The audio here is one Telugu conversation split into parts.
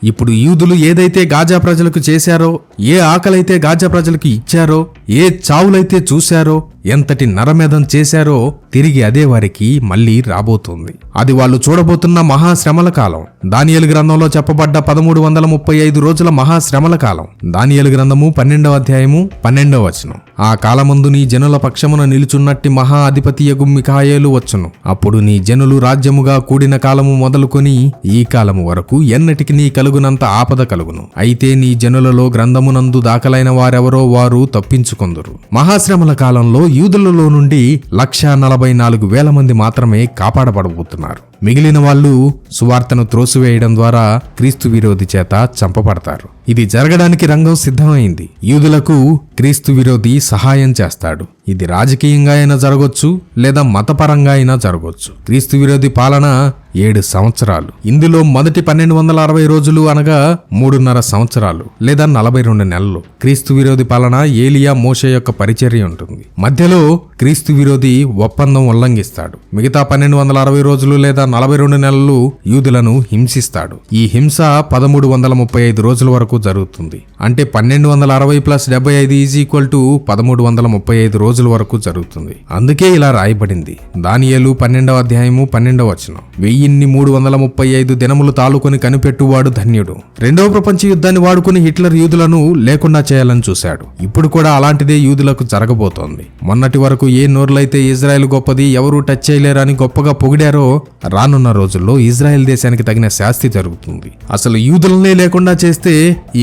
ఇప్పుడు యూదులు ఏదైతే గాజా ప్రజలకు చేశారో, ఏ ఆకలైతే గాజా ప్రజలకు ఇచ్చారో, ఏ చావులైతే చూశారో, ఎంతటి నరమేధం చేశారో తిరిగి అదే వారికి మళ్లీ రాబోతుంది. అది వాళ్ళు చూడబోతున్న మహాశ్రమల కాలం. దానియేలు గ్రంథంలో చెప్పబడ్డ 1335 రోజుల మహాశ్రమల కాలం. దానియేలు గ్రంథము 12వ అధ్యాయము 12వ వచనం. ఆ కాలమందు నీ జనుల పక్షమున నిలుచున్నట్టి మహా అధిపతియగు మిఖాయేలు వచ్చును. అప్పుడు నీ జనులు రాజ్యముగా కూడిన కాలము మొదలుకొని ఈ కాలము వరకు ఎన్నటికి నీ కలుగునంత ఆపద కలుగును. అయితే నీ జనులలో గ్రంథమునందు దాఖలైన వారెవరో వారు తప్పించుకొందురు. మహాశ్రమల కాలంలో యూదులలో నుండి 1,44,000 మంది మాత్రమే కాపాడబడబోతున్నారు. మిగిలిన వాళ్ళు సువార్తను త్రోసివేయడం ద్వారా క్రీస్తు విరోధి చేత చంపబడతారు. ఇది జరగడానికి రంగం సిద్ధమైంది. యూదులకు క్రీస్తు విరోధి సహాయం చేస్తాడు. ఇది రాజకీయంగా అయినా జరగొచ్చు, లేదా మతపరంగా అయినా జరగొచ్చు. క్రీస్తు విరోధి పాలన 7 సంవత్సరాలు. ఇందులో మొదటి 1260 రోజులు అనగా 3.5 సంవత్సరాలు లేదా 42 నెలలు క్రీస్తు విరోధి పాలన ఏలియా మోషే యొక్క పరిచర్య ఉంటుంది. మధ్యలో క్రీస్తు విరోధి ఒప్పందం ఉల్లంఘిస్తాడు. మిగతా 1260 రోజులు లేదా 42 నెలలు యూదులను హింసిస్తాడు. ఈ హింస 1335 రోజుల వరకు జరుగుతుంది. అంటే 1260 + 75 = 1335 రోజుల వరకు జరుగుతుంది. అందుకే ఇలా రాయబడింది. దానియేలు 12వ అధ్యాయము 12వ వచనం. 1335 దినములు తాలుకొని కనిపెట్టువాడు ధన్యుడు. రెండవ ప్రపంచ యుద్ధాన్ని వాడుకుని హిట్లర్ యూదులను లేకుండా చేయాలని చూశాడు. ఇప్పుడు కూడా అలాంటిదే యూదులకు జరగబోతోంది. మొన్నటి వరకు ఏ నోర్లైతే ఇజ్రాయెల్ గొప్పది, ఎవరూ టచ్ చేయలేరని గొప్పగా పొగిడారో, రానున్న రోజుల్లో ఇజ్రాయెల్ దేశానికి తగిన శాస్తి జరుగుతుంది. అసలు యూదులనే లేకుండా చేస్తే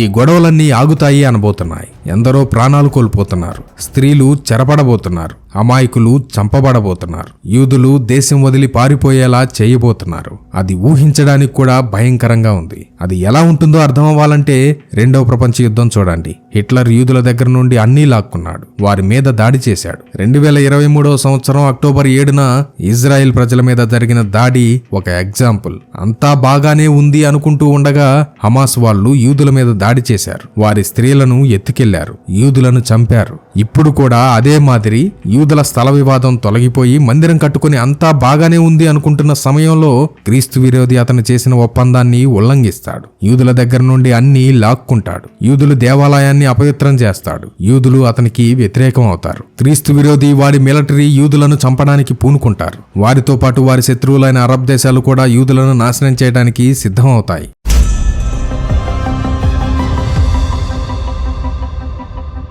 ఈ గొడవలన్నీ ఆగుతాయి అనబోతున్నాయి. ఎందరో ప్రాణాలు కోల్పోతున్నారు. స్త్రీలు చెరపడబోతున్నారు. అమాయకులు చంపబడబోతున్నారు. యూదులు దేశం వదిలి పారిపోయేలా చేయబోతున్నారు. అది ఊహించడానికి కూడా భయంకరంగా ఉంది. అది ఎలా ఉంటుందో అర్థం అవ్వాలంటే రెండవ ప్రపంచ యుద్ధం చూడండి. హిట్లర్ యూదుల దగ్గర నుండి అన్నీ లాక్కున్నాడు. వారి మీద దాడి చేశాడు. 2023వ సంవత్సరం అక్టోబర్ 7న ఇజ్రాయెల్ ప్రజల మీద జరిగిన దాడి ఒక ఎగ్జాంపుల్. అంతా బాగానే ఉంది అనుకుంటూ ఉండగా హమాస్ వాళ్ళు యూదుల మీద దాడి చేశారు. వారి స్త్రీలను ఎత్తుకెళ్లారు. యూదులను చంపారు. ఇప్పుడు కూడా అదే మాదిరి యూదుల స్థల వివాదం తొలగిపోయి మందిరం కట్టుకుని అంతా బాగానే ఉంది అనుకుంటున్న సమయంలో క్రీస్తు విరోధి అతను చేసిన ఒప్పందాన్ని ఉల్లంఘిస్తాడు. యూదుల దగ్గర నుండి అన్ని లాక్కుంటాడు. యూదులు దేవాలయాన్ని అపవిత్రం చేస్తాడు. యూదులు అతనికి వ్యతిరేకం అవుతారు. క్రీస్తు విరోధి వాడి మిలిటరీ యూదులను చంపడానికి పూనుకుంటారు. వారితో పాటు వారి శత్రువులైన అరబ్ దేశాలు కూడా యూదులను నాశనం చేయడానికి సిద్ధం అవుతాయి.